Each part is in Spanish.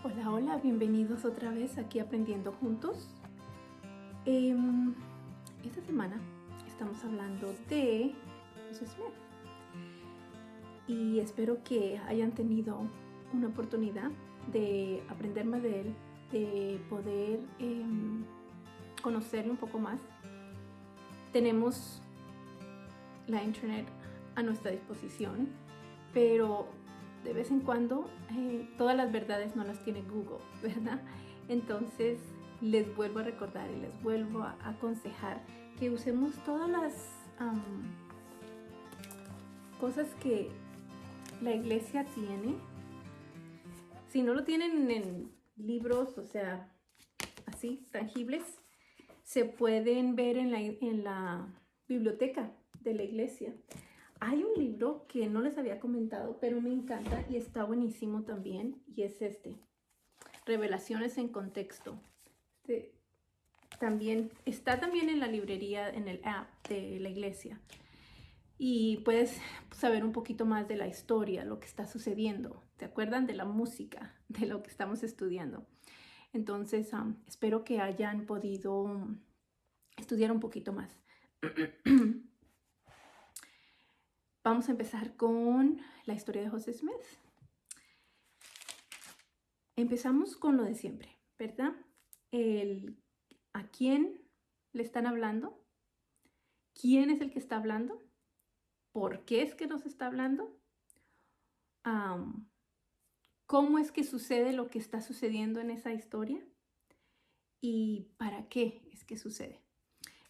Hola, hola, bienvenidos otra vez aquí Aprendiendo Juntos. Esta semana estamos hablando de José Smith y espero que hayan tenido una oportunidad de aprender más de él, de poder conocerle un poco más. Tenemos la internet a nuestra disposición, pero de vez en cuando todas las verdades no las tiene Google, ¿verdad? Entonces les vuelvo a recordar y les vuelvo a aconsejar que usemos todas las cosas que la iglesia tiene. Si no lo tienen en libros, o sea, así, tangibles, se pueden ver en la biblioteca de la iglesia. Hay un libro que no les había comentado, pero me encanta y está buenísimo también, y es Revelaciones en Contexto. También está en la librería, en el app de la iglesia. Y puedes saber un poquito más de la historia, lo que está sucediendo. ¿Te acuerdan de la música, de lo que estamos estudiando? Entonces, espero que hayan podido estudiar un poquito más. Vamos a empezar con la historia de José Smith. Empezamos con lo de siempre, ¿verdad? ¿A quién le están hablando? ¿Quién es el que está hablando? ¿Por qué es que nos está hablando? ¿Cómo es que sucede lo que está sucediendo en esa historia? ¿Y para qué es que sucede?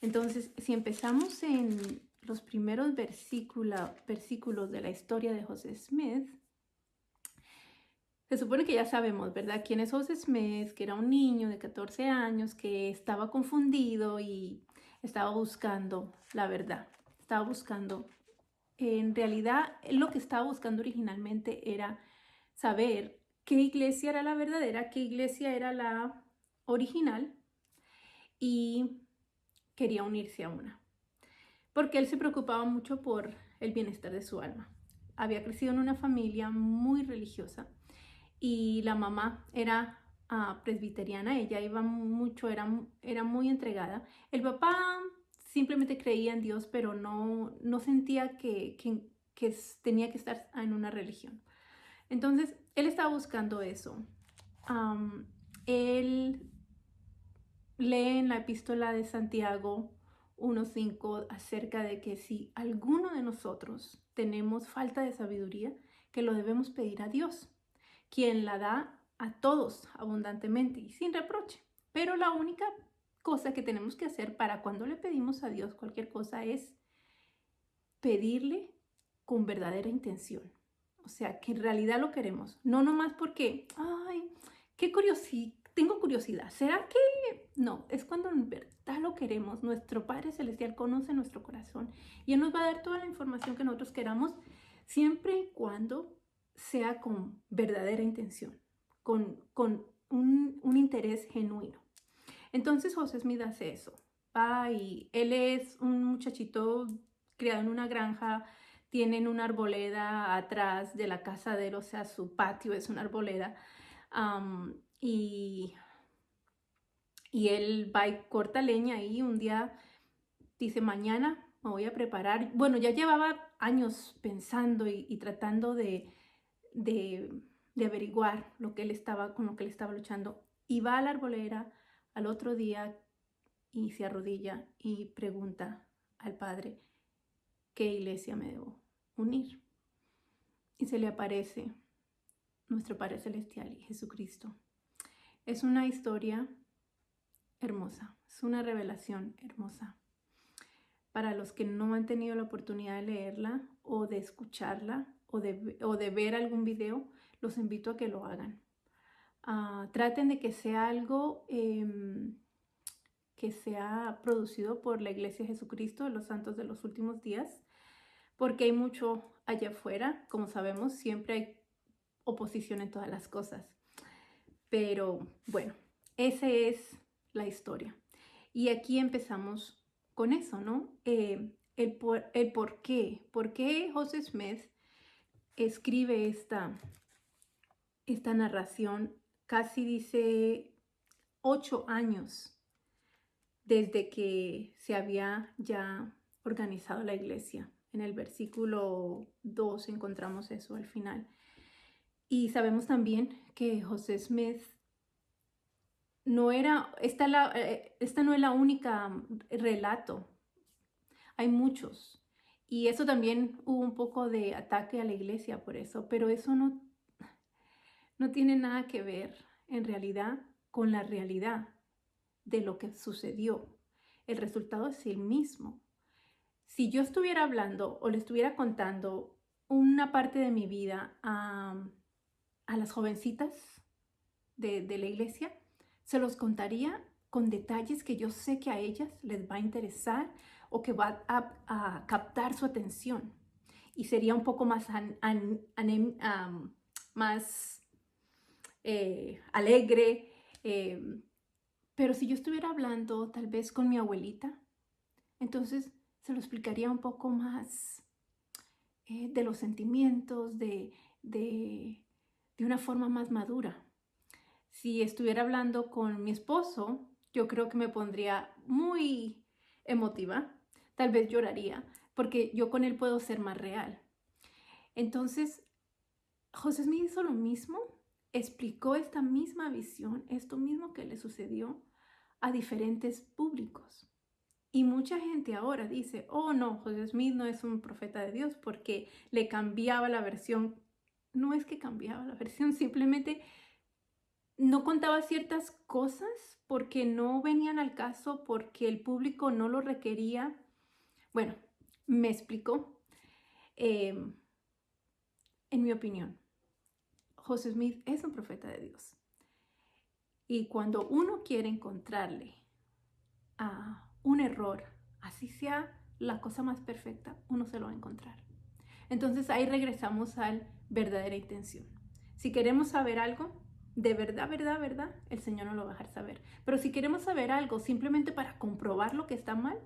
Entonces, si empezamos en los primeros versículos de la historia de José Smith, se supone que ya sabemos, ¿verdad? ¿Quién es José Smith? Que era un niño de 14 años que estaba confundido y estaba buscando la verdad. Estaba buscando, en realidad, lo que estaba buscando originalmente era saber qué iglesia era la verdadera, qué iglesia era la original, y quería unirse a una. Porque él se preocupaba mucho por el bienestar de su alma. Había crecido en una familia muy religiosa y la mamá era presbiteriana, ella iba mucho, era muy entregada. El papá simplemente creía en Dios, pero no sentía que tenía que estar en una religión. Entonces, él estaba buscando eso. Él lee en la epístola de Santiago 1:5 acerca de que si alguno de nosotros tenemos falta de sabiduría, que lo debemos pedir a Dios, quien la da a todos abundantemente y sin reproche. Pero la única cosa que tenemos que hacer para cuando le pedimos a Dios cualquier cosa es pedirle con verdadera intención. O sea, que en realidad lo queremos. No nomás porque, ay, tengo curiosidad. ¿Será que? No, es cuando en verdad lo queremos. Nuestro Padre Celestial conoce nuestro corazón y Él nos va a dar toda la información que nosotros queramos, siempre y cuando sea con verdadera intención, con un interés genuino. Entonces José Smith hace eso. Va y él es un muchachito criado en una granja, tienen una arboleda atrás de la casa de él, o sea, su patio es una arboleda. Y él va y corta leña y un día dice, mañana me voy a preparar. Bueno, ya llevaba años pensando y tratando de averiguar con lo que él estaba luchando. Y va a la arbolera al otro día y se arrodilla y pregunta al Padre, ¿qué iglesia me debo unir? Y se le aparece nuestro Padre Celestial y Jesucristo. Es una historia hermosa, es una revelación hermosa. Para los que no han tenido la oportunidad de leerla o de escucharla o de ver algún video, los invito a que lo hagan. Traten de que sea algo que sea producido por la Iglesia de Jesucristo de los Santos de los Últimos Días, porque hay mucho allá afuera. Como sabemos, siempre hay oposición en todas las cosas. Pero bueno, esa es la historia. Y aquí empezamos con eso, ¿no? El por qué. ¿Por qué José Smith escribe esta narración casi dice 8 años desde que se había ya organizado la iglesia. En el versículo 2 encontramos eso al final. Y sabemos también que José Smith no era, esta no es la única relato, hay muchos. Y eso también hubo un poco de ataque a la iglesia por eso, pero eso no tiene nada que ver en realidad con la realidad de lo que sucedió. El resultado es el mismo. Si yo estuviera hablando o le estuviera contando una parte de mi vida a las jovencitas de la iglesia, se los contaría con detalles que yo sé que a ellas les va a interesar o que va a captar su atención. Y sería un poco más, más alegre. Pero si yo estuviera hablando tal vez con mi abuelita, entonces se lo explicaría un poco más de los sentimientos, de una forma más madura. Si estuviera hablando con mi esposo, yo creo que me pondría muy emotiva, tal vez lloraría, porque yo con él puedo ser más real. Entonces, José Smith hizo lo mismo, explicó esta misma visión, esto mismo que le sucedió a diferentes públicos. Y mucha gente ahora dice, oh no, José Smith no es un profeta de Dios porque le cambiaba la versión. No es que cambiaba la versión, simplemente no contaba ciertas cosas porque no venían al caso, porque el público no lo requería. Bueno, me explicó. En mi opinión, José Smith es un profeta de Dios. Y cuando uno quiere encontrarle a un error, así sea la cosa más perfecta, uno se lo va a encontrar. Entonces ahí regresamos al verdadera intención. Si queremos saber algo, de verdad, el Señor nos lo va a dejar saber. Pero si queremos saber algo simplemente para comprobar lo que está mal,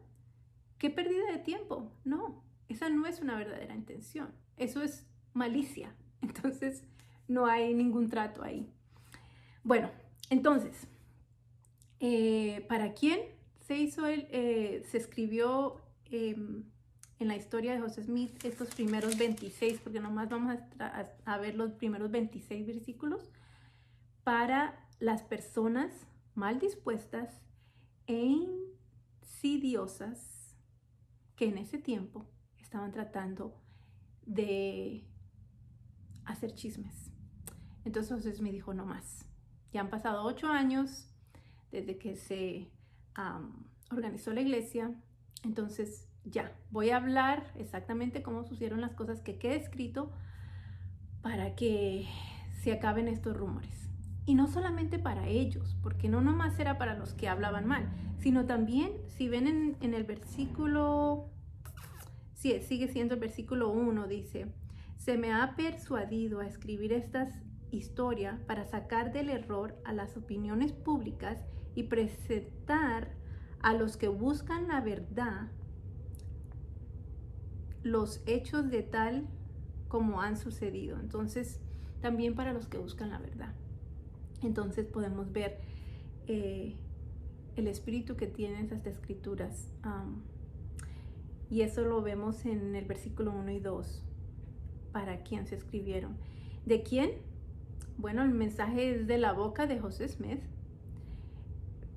¿qué pérdida de tiempo? No, esa no es una verdadera intención. Eso es malicia. Entonces no hay ningún trato ahí. Bueno, entonces, ¿para quién se hizo se escribió en la historia de José Smith estos primeros 26, porque nomás vamos a ver los primeros 26 versículos? Para las personas mal dispuestas e insidiosas que en ese tiempo estaban tratando de hacer chismes. Entonces José Smith dijo, no más. Ya han pasado 8 años desde que se organizó la iglesia, entonces ya, voy a hablar exactamente cómo sucedieron las cosas, que quede escrito para que se acaben estos rumores. Y no solamente para ellos, porque no nomás era para los que hablaban mal, sino también, si ven en el versículo, sí, sigue siendo el versículo 1, dice, se me ha persuadido a escribir estas historias para sacar del error a las opiniones públicas y presentar a los que buscan la verdad los hechos de tal como han sucedido. Entonces, también para los que buscan la verdad. Entonces podemos ver el espíritu que tienen estas escrituras. Y eso lo vemos en el versículo 1 y 2. ¿Para quién se escribieron? ¿De quién? Bueno, el mensaje es de la boca de José Smith,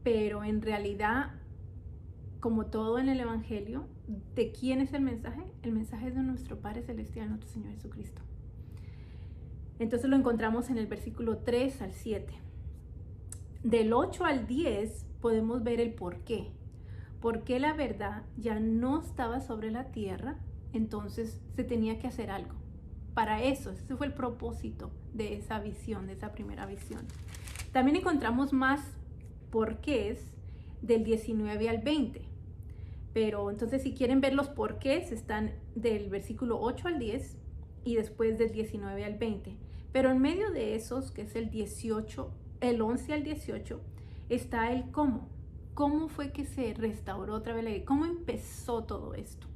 pero en realidad, como todo en el Evangelio, ¿de quién es el mensaje? El mensaje es de nuestro Padre Celestial, nuestro Señor Jesucristo. Entonces lo encontramos en el versículo 3 al 7. Del 8 al 10 podemos ver el por qué. ¿Por qué la verdad ya no estaba sobre la tierra? Entonces se tenía que hacer algo. Para eso, ese fue el propósito de esa visión, de esa primera visión. También encontramos más porqués del 19 al 20. Pero entonces si quieren ver los porqués, están del versículo 8 al 10 y después del 19 al 20. Pero en medio de esos, que es el 18, el 11 al 18, está el cómo. ¿Cómo fue que se restauró otra vez la iglesia? ¿Cómo empezó todo esto?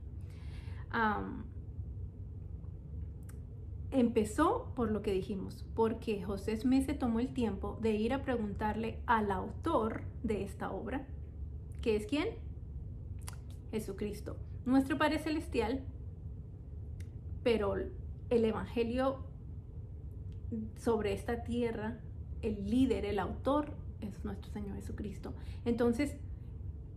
empezó por lo que dijimos, porque José Smith se tomó el tiempo de ir a preguntarle al autor de esta obra, que es ¿quién? Jesucristo, nuestro Padre Celestial, pero el Evangelio sobre esta tierra, el líder, el autor, es nuestro Señor Jesucristo. Entonces,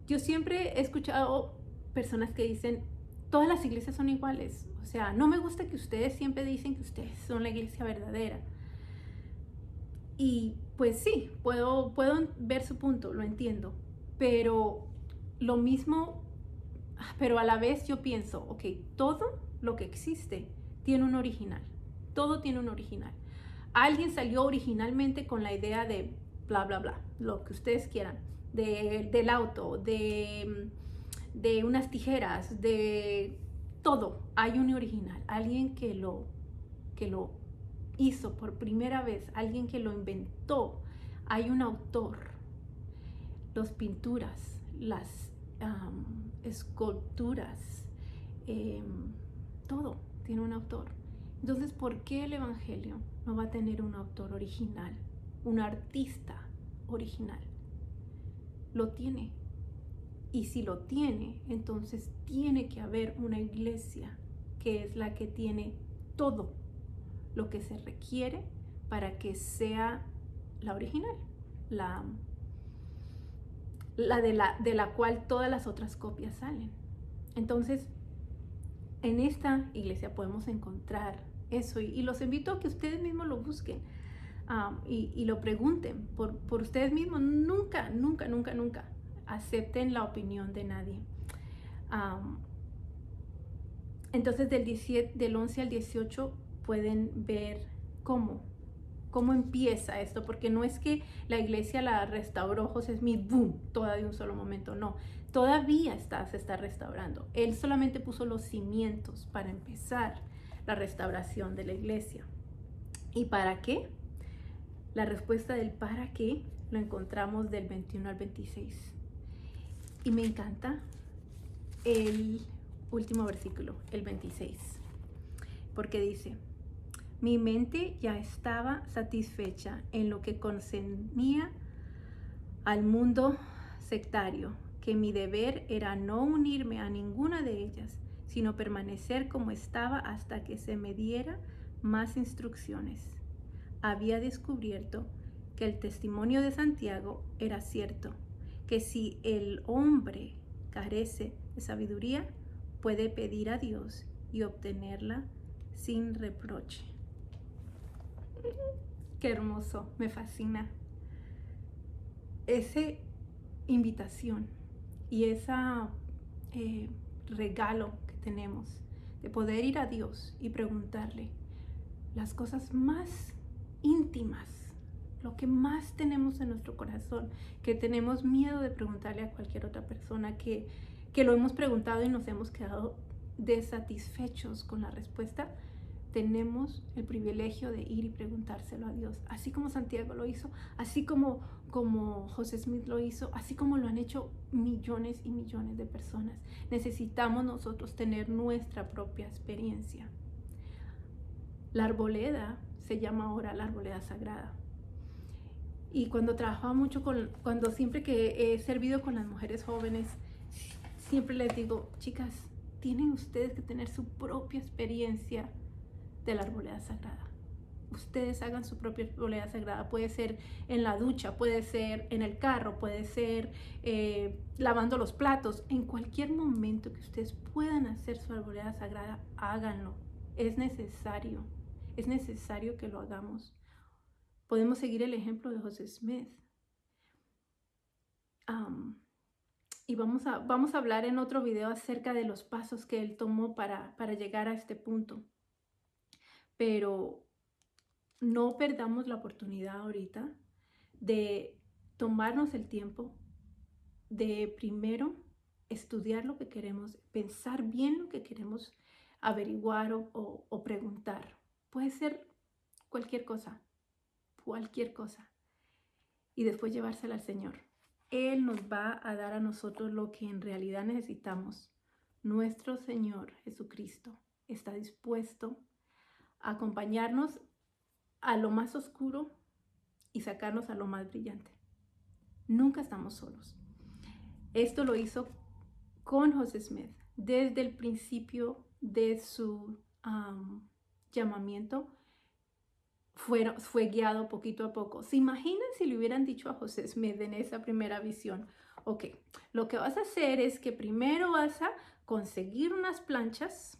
yo siempre he escuchado personas que dicen, todas las iglesias son iguales. O sea, no me gusta que ustedes siempre dicen que ustedes son la iglesia verdadera. Y pues sí, puedo ver su punto, lo entiendo. Pero lo mismo, pero a la vez yo pienso, ok, todo lo que existe tiene un original. Todo tiene un original. Alguien salió originalmente con la idea de bla, bla, bla, lo que ustedes quieran, del auto, de unas tijeras, de todo. Hay un original, alguien que lo hizo por primera vez, alguien que lo inventó. Hay un autor. Las pinturas, las esculturas, todo tiene un autor. Entonces, ¿por qué el Evangelio no va a tener un autor original, un artista original? Lo tiene. Y si lo tiene, entonces tiene que haber una iglesia que es la que tiene todo lo que se requiere para que sea la original, la de la cual todas las otras copias salen. Entonces, en esta iglesia podemos encontrar eso y los invito a que ustedes mismos lo busquen y lo pregunten por ustedes mismos. Nunca, nunca, nunca, nunca acepten la opinión de nadie. Entonces, del 11 al 18 pueden ver cómo empieza esto, porque no es que la iglesia la restauró José Smith, boom, toda de un solo momento, no. Todavía se está restaurando. Él solamente puso los cimientos para empezar la restauración de la iglesia. ¿Y para qué? La respuesta del para qué lo encontramos del 21 al 26. Y me encanta el último versículo, el 26, porque dice: mi mente ya estaba satisfecha en lo que concernía al mundo sectario, que mi deber era no unirme a ninguna de ellas, sino permanecer como estaba hasta que se me diera más instrucciones. Había descubierto que el testimonio de Santiago era cierto, que si el hombre carece de sabiduría, puede pedir a Dios y obtenerla sin reproche. Qué hermoso, me fascina. Esa invitación y ese regalo que tenemos de poder ir a Dios y preguntarle las cosas más íntimas, lo que más tenemos en nuestro corazón, que tenemos miedo de preguntarle a cualquier otra persona, que lo hemos preguntado y nos hemos quedado desatisfechos con la respuesta. Tenemos el privilegio de ir y preguntárselo a Dios, así como Santiago lo hizo, así como José Smith lo hizo, así como lo han hecho millones y millones de personas. Necesitamos nosotros tener nuestra propia experiencia. La arboleda se llama ahora la arboleda sagrada. Y cuando trabajaba mucho cuando siempre que he servido con las mujeres jóvenes, siempre les digo, chicas, tienen ustedes que tener su propia experiencia de la arboleda sagrada. Ustedes hagan su propia arboleda sagrada. Puede ser en la ducha, puede ser en el carro, puede ser lavando los platos. En cualquier momento que ustedes puedan hacer su arboleda sagrada, háganlo. Es necesario que lo hagamos. Podemos seguir el ejemplo de José Smith. Y vamos a hablar en otro video acerca de los pasos que él tomó para llegar a este punto. Pero no perdamos la oportunidad ahorita de tomarnos el tiempo de primero estudiar lo que queremos, pensar bien lo que queremos averiguar o preguntar. Puede ser cualquier cosa. Y después llevársela al Señor. Él nos va a dar a nosotros lo que en realidad necesitamos. Nuestro Señor Jesucristo está dispuesto acompañarnos a lo más oscuro y sacarnos a lo más brillante. Nunca estamos solos. Esto lo hizo con José Smith desde el principio de su llamamiento. Fue guiado poquito a poco. ¿Se imaginan si le hubieran dicho a José Smith en esa primera visión? Ok, lo que vas a hacer es que primero vas a conseguir unas planchas,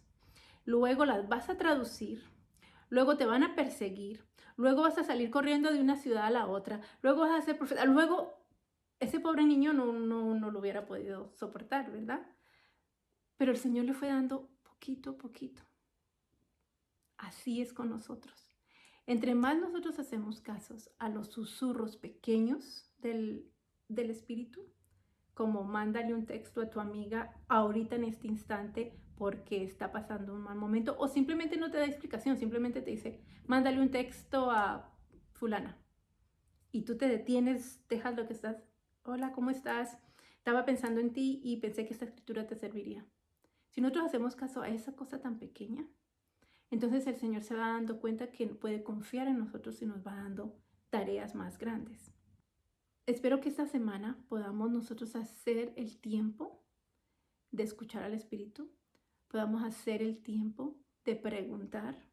luego las vas a traducir, luego te van a perseguir, luego vas a salir corriendo de una ciudad a la otra, luego vas a ser profeta, luego ese pobre niño no lo hubiera podido soportar, ¿verdad? Pero el Señor le fue dando poquito a poquito. Así es con nosotros. Entre más nosotros hacemos casos a los susurros pequeños del Espíritu, como mándale un texto a tu amiga ahorita en este instante porque está pasando un mal momento, o simplemente no te da explicación, simplemente te dice, mándale un texto a fulana. Y tú te detienes, dejas lo que estás, hola, ¿cómo estás? Estaba pensando en ti y pensé que esta escritura te serviría. Si nosotros hacemos caso a esa cosa tan pequeña, entonces el Señor se va dando cuenta que puede confiar en nosotros y nos va dando tareas más grandes. Espero que esta semana podamos nosotros hacer el tiempo de escuchar al Espíritu, podamos hacer el tiempo de preguntar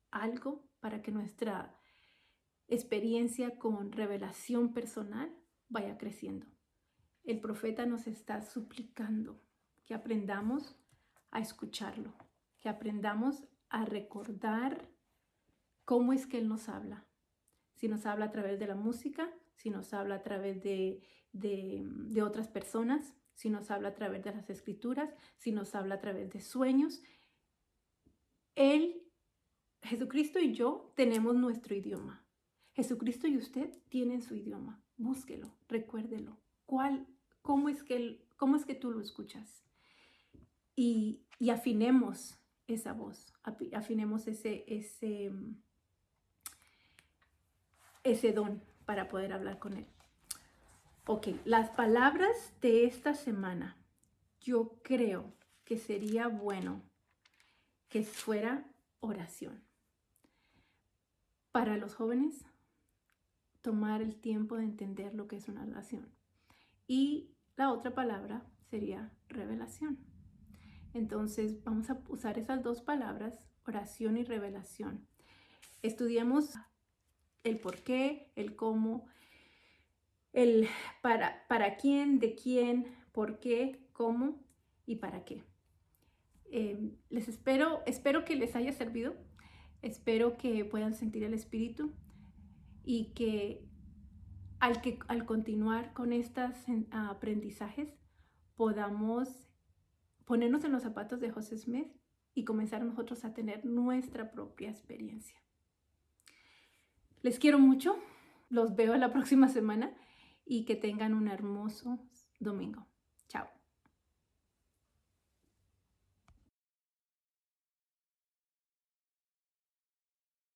algo para que nuestra experiencia con revelación personal vaya creciendo. El profeta nos está suplicando que aprendamos a escucharlo, que aprendamos a recordar cómo es que Él nos habla. Si nos habla a través de la música, si nos habla a través de otras personas, si nos habla a través de las escrituras, si nos habla a través de sueños. Él, Jesucristo y yo tenemos nuestro idioma. Jesucristo y usted tienen su idioma. Búsquelo, recuérdelo. ¿Cómo es que tú lo escuchas? Y afinemos esa voz, afinemos ese don para poder hablar con Él. Ok, las palabras de esta semana, yo creo que sería bueno que fuera oración. Para los jóvenes, tomar el tiempo de entender lo que es una oración. Y la otra palabra sería revelación. Entonces vamos a usar esas dos palabras, oración y revelación. Estudiemos el por qué, el cómo, el para quién, de quién, por qué, cómo y para qué. Espero que les haya servido, espero que puedan sentir el Espíritu y que al continuar con estos aprendizajes podamos ponernos en los zapatos de José Smith y comenzar nosotros a tener nuestra propia experiencia. Les quiero mucho, los veo la próxima semana y que tengan un hermoso domingo.